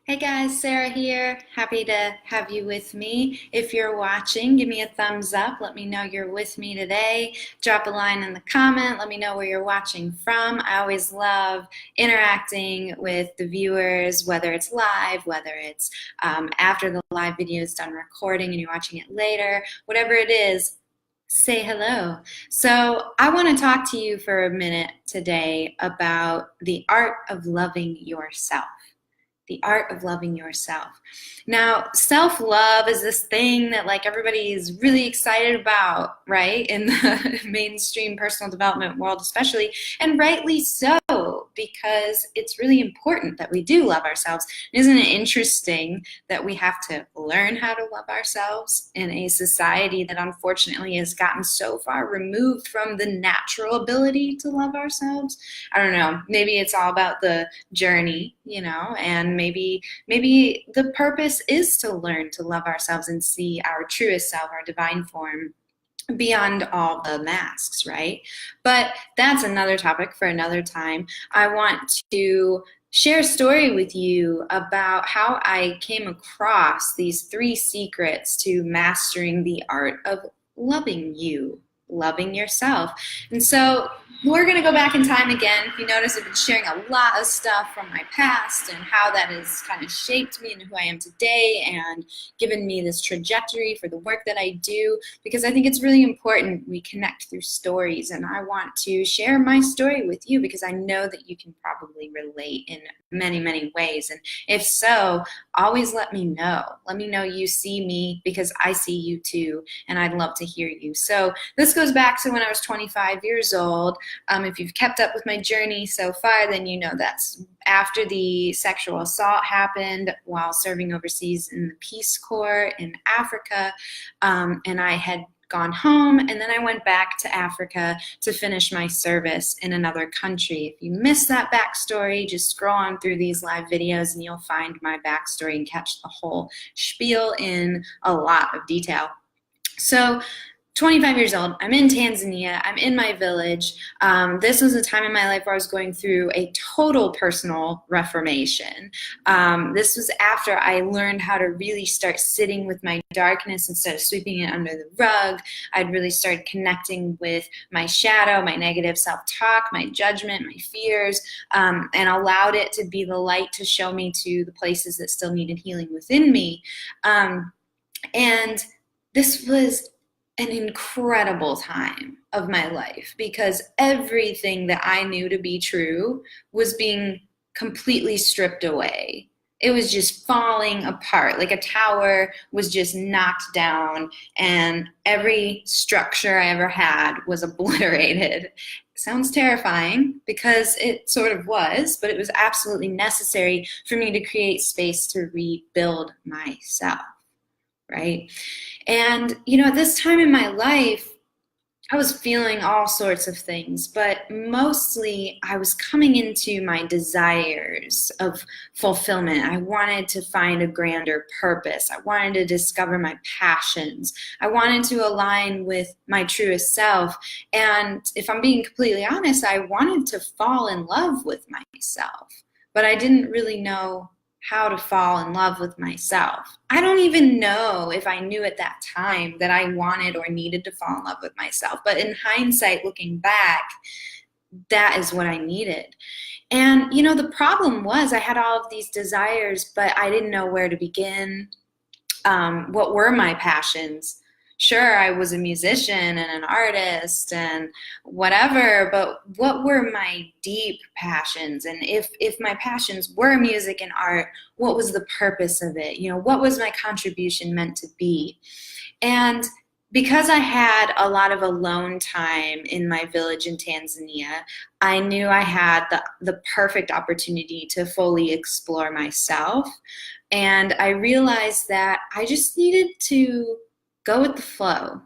Hey guys, Sarah here. Happy to have you with me. If you're watching, give me a thumbs up. Let me know you're with me today. Drop a line in the comment. Let me know where you're watching from. I always love interacting with the viewers, whether it's live, whether it's after the live video is done recording and you're watching it later, whatever it is. Say hello. So, I want to talk to you for a minute today about the art of loving yourself. The art of loving yourself. Now, self-love is this thing that like everybody is really excited about, right? In the mainstream personal development world especially, and rightly so, because it's really important that we do love ourselves. Isn't it interesting that we have to learn how to love ourselves in a society that unfortunately has gotten so far removed from the natural ability to love ourselves? I don't know. Maybe it's all about the journey, and maybe the purpose is to learn to love ourselves and see our truest self, our divine form, beyond all the masks, right? But that's another topic for another time. I want to share a story with you about how I came across these 3 secrets to mastering the art of loving you, loving yourself. And so we're going to go back in time again. If you notice, I've been sharing a lot of stuff from my past and how that has kind of shaped me into who I am today and given me this trajectory for the work that I do, because I think it's really important we connect through stories. And I want to share my story with you because I know that you can probably relate in many, many ways. And if so, always let me know. Let me know you see me because I see you too, and I'd love to hear you. So this goes back to when I was 25 years old. If you've kept up with my journey so far, then you know that's after the sexual assault happened while serving overseas in the Peace Corps in Africa, and I had gone home, and then I went back to Africa to finish my service in another country. If you missed that backstory, just scroll on through these live videos and you'll find my backstory and catch the whole spiel in a lot of detail. So 25 years old, I'm in Tanzania, I'm in my village. This was a time in my life where I was going through a total personal reformation. This was after I learned how to really start sitting with my darkness instead of sweeping it under the rug. I'd really started connecting with my shadow, my negative self-talk, my judgment, my fears, and allowed it to be the light to show me to the places that still needed healing within me. And this was an incredible time of my life because everything that I knew to be true was being completely stripped away. It was just falling apart. Like a tower was just knocked down and every structure I ever had was obliterated. Sounds terrifying because it sort of was, but it was absolutely necessary for me to create space to rebuild myself. Right? And, at this time in my life, I was feeling all sorts of things, but mostly I was coming into my desires of fulfillment. I wanted to find a grander purpose. I wanted to discover my passions. I wanted to align with my truest self. And if I'm being completely honest, I wanted to fall in love with myself, but I didn't really know how to fall in love with myself. I don't even know if I knew at that time that I wanted or needed to fall in love with myself. But in hindsight, looking back, that is what I needed. And, the problem was I had all of these desires, but I didn't know where to begin. What were my passions? Sure, I was a musician and an artist and whatever, but what were my deep passions? And if my passions were music and art, what was the purpose of it? What was my contribution meant to be? And because I had a lot of alone time in my village in Tanzania, I knew I had the perfect opportunity to fully explore myself. And I realized that I just needed to go with the flow.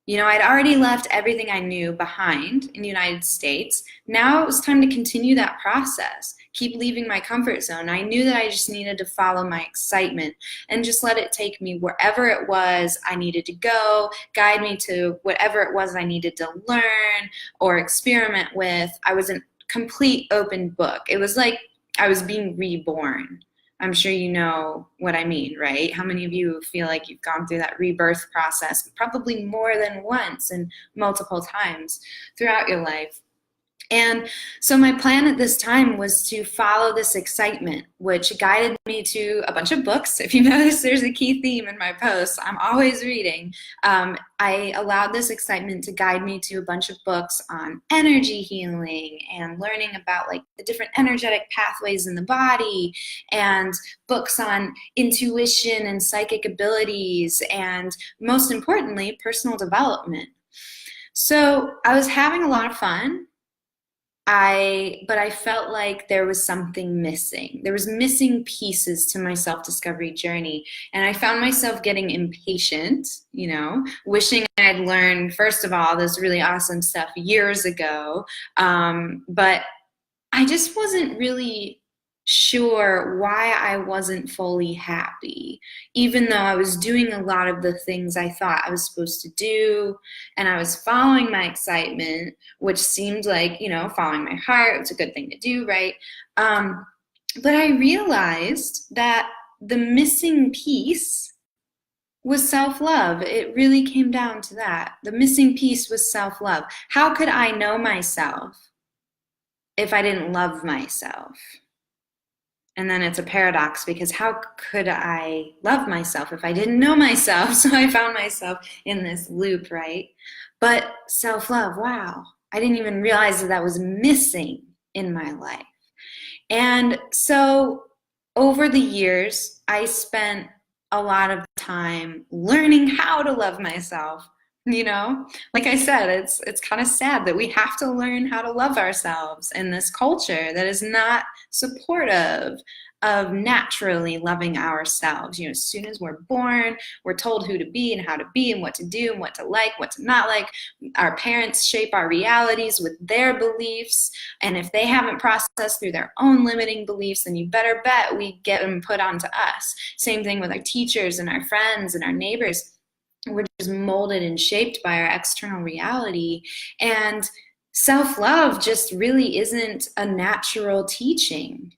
I'd already left everything I knew behind in the United States. Now it was time to continue that process, keep leaving my comfort zone. I knew that I just needed to follow my excitement and just let it take me wherever it was I needed to go, guide me to whatever it was I needed to learn or experiment with. I was a complete open book. It was like I was being reborn. I'm sure you know what I mean, right? How many of you feel like you've gone through that rebirth process probably more than once and multiple times throughout your life? And so my plan at this time was to follow this excitement, which guided me to a bunch of books. If you notice, there's a key theme in my posts. I'm always reading. I allowed this excitement to guide me to a bunch of books on energy healing and learning about like the different energetic pathways in the body, and books on intuition and psychic abilities, and most importantly, personal development. So I was having a lot of fun. But I felt like there was something missing. There was missing pieces to my self-discovery journey. And I found myself getting impatient, wishing I'd learned, first of all, this really awesome stuff years ago. But I just wasn't really sure why I wasn't fully happy, even though I was doing a lot of the things I thought I was supposed to do, and I was following my excitement, which seemed like, following my heart, it's a good thing to do, right? But I realized that the missing piece was self-love. It really came down to that. The missing piece was self-love. How could I know myself if I didn't love myself? And then it's a paradox, because how could I love myself if I didn't know myself? So I found myself in this loop, right? But self-love, wow, I didn't even realize that was missing in my life. And so over the years, I spent a lot of time learning how to love myself. Like I said, it's kind of sad that we have to learn how to love ourselves in this culture that is not supportive of naturally loving ourselves. As soon as we're born, we're told who to be and how to be and what to do and what to like, what to not like. Our parents shape our realities with their beliefs, and if they haven't processed through their own limiting beliefs, then you better bet we get them put onto us. Same thing with our teachers and our friends and our neighbors. We're just molded and shaped by our external reality. And self-love just really isn't a natural teaching.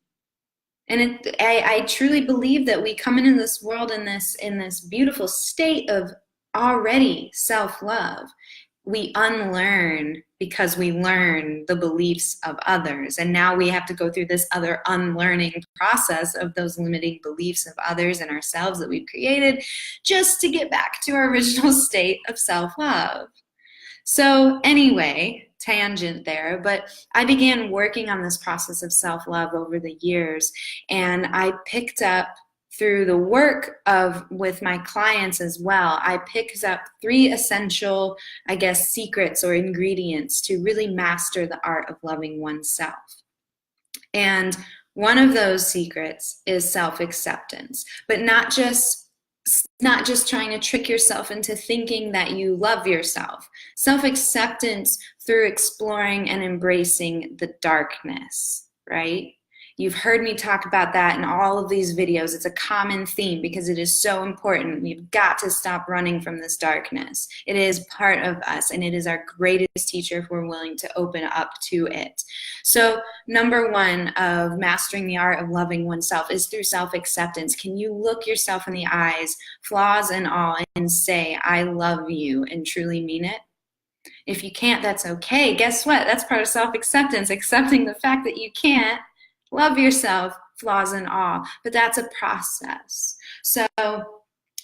And I truly believe that we come into this world in this beautiful state of already self-love. We unlearn because we learn the beliefs of others. And now we have to go through this other unlearning process of those limiting beliefs of others and ourselves that we've created, just to get back to our original state of self-love. So anyway, tangent there, but I began working on this process of self-love over the years, and I picked up, through the work with my clients as well, I picked up 3 essential, secrets or ingredients to really master the art of loving oneself. And one of those secrets is self-acceptance, but not just trying to trick yourself into thinking that you love yourself. Self-acceptance through exploring and embracing the darkness, right? You've heard me talk about that in all of these videos. It's a common theme because it is so important. We've got to stop running from this darkness. It is part of us, and it is our greatest teacher if we're willing to open up to it. So number 1 of mastering the art of loving oneself is through self-acceptance. Can you look yourself in the eyes, flaws and all, and say, I love you, and truly mean it? If you can't, that's okay. Guess what? That's part of self-acceptance, accepting the fact that you can't love yourself, flaws and all. But that's a process. So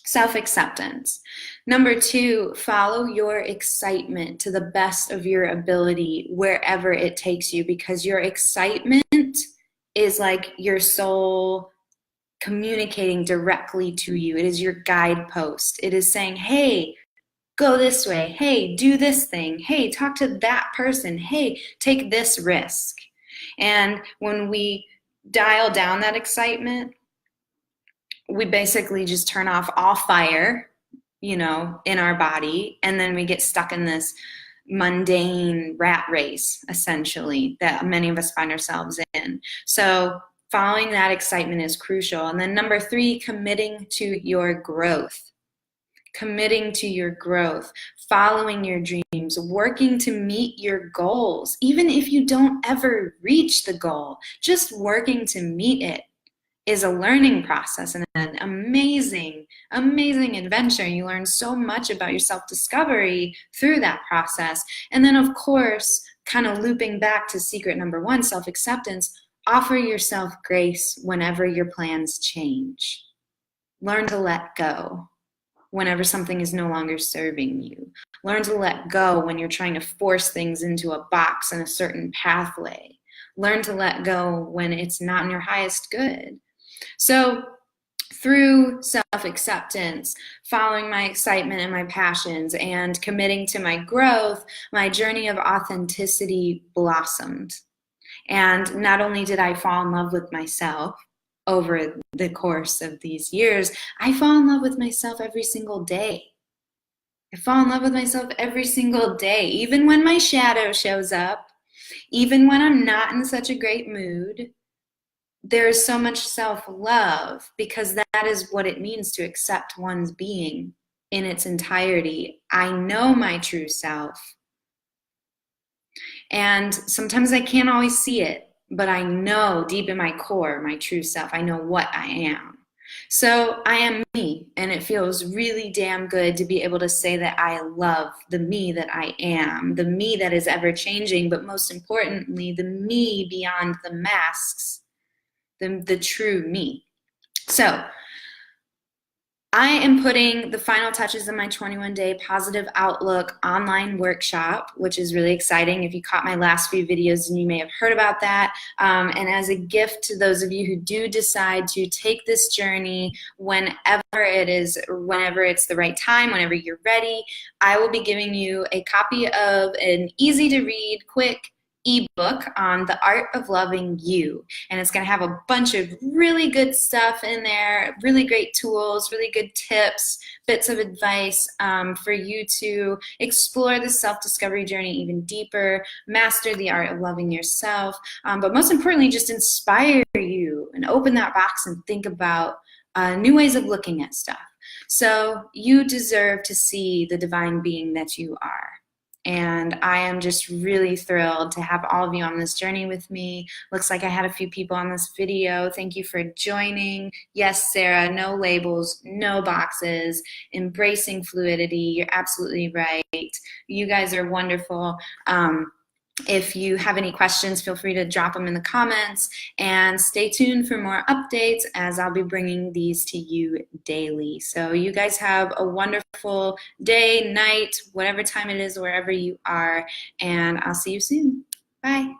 self-acceptance. Number 2, follow your excitement to the best of your ability wherever it takes you, because your excitement is like your soul communicating directly to you. It is your guidepost. It is saying, hey, go this way. Hey, do this thing. Hey, talk to that person. Hey, take this risk. And when we dial down that excitement, we basically just turn off all fire, in our body, and then we get stuck in this mundane rat race, essentially, that many of us find ourselves in. So following that excitement is crucial. And then number 3, committing to your growth. Committing to your growth, following your dreams, working to meet your goals, even if you don't ever reach the goal, just working to meet it is a learning process and an amazing, amazing adventure. You learn so much about your self-discovery through that process. And then, of course, kind of looping back to secret number one, self-acceptance, offer yourself grace whenever your plans change. Learn to let go whenever something is no longer serving you. Learn to let go when you're trying to force things into a box and a certain pathway. Learn to let go when it's not in your highest good. So through self-acceptance, following my excitement and my passions, and committing to my growth, my journey of authenticity blossomed. And not only did I fall in love with myself over the course of these years, I fall in love with myself every single day. I fall in love with myself every single day, even when my shadow shows up, even when I'm not in such a great mood. There's so much self-love, because that is what it means to accept one's being in its entirety. I know my true self. And sometimes I can't always see it, but I know deep in my core, my true self. I know what I am. So I am me, and it feels really damn good to be able to say that I love the me that I am, the me that is ever changing, but most importantly, the me beyond the masks, the true me. So I am putting the final touches of my 21-day positive outlook online workshop, which is really exciting. If you caught my last few videos, and you may have heard about that. And as a gift to those of you who do decide to take this journey whenever it's the right time, whenever you're ready, I will be giving you a copy of an easy to read, quick ebook on the art of loving you, and it's going to have a bunch of really good stuff in there, really great tools, really good tips, bits of advice for you to explore the self-discovery journey even deeper, master the art of loving yourself, but most importantly, just inspire you and open that box and think about new ways of looking at stuff. So you deserve to see the divine being that you are. And I am just really thrilled to have all of you on this journey with me. Looks like I had a few people on this video. Thank you for joining. Yes, Sarah, no labels, no boxes, embracing fluidity. You're absolutely right. You guys are wonderful. If you have any questions, feel free to drop them in the comments, and stay tuned for more updates, as I'll be bringing these to you daily. So you guys have a wonderful day, night, whatever time it is, wherever you are, and I'll see you soon. Bye.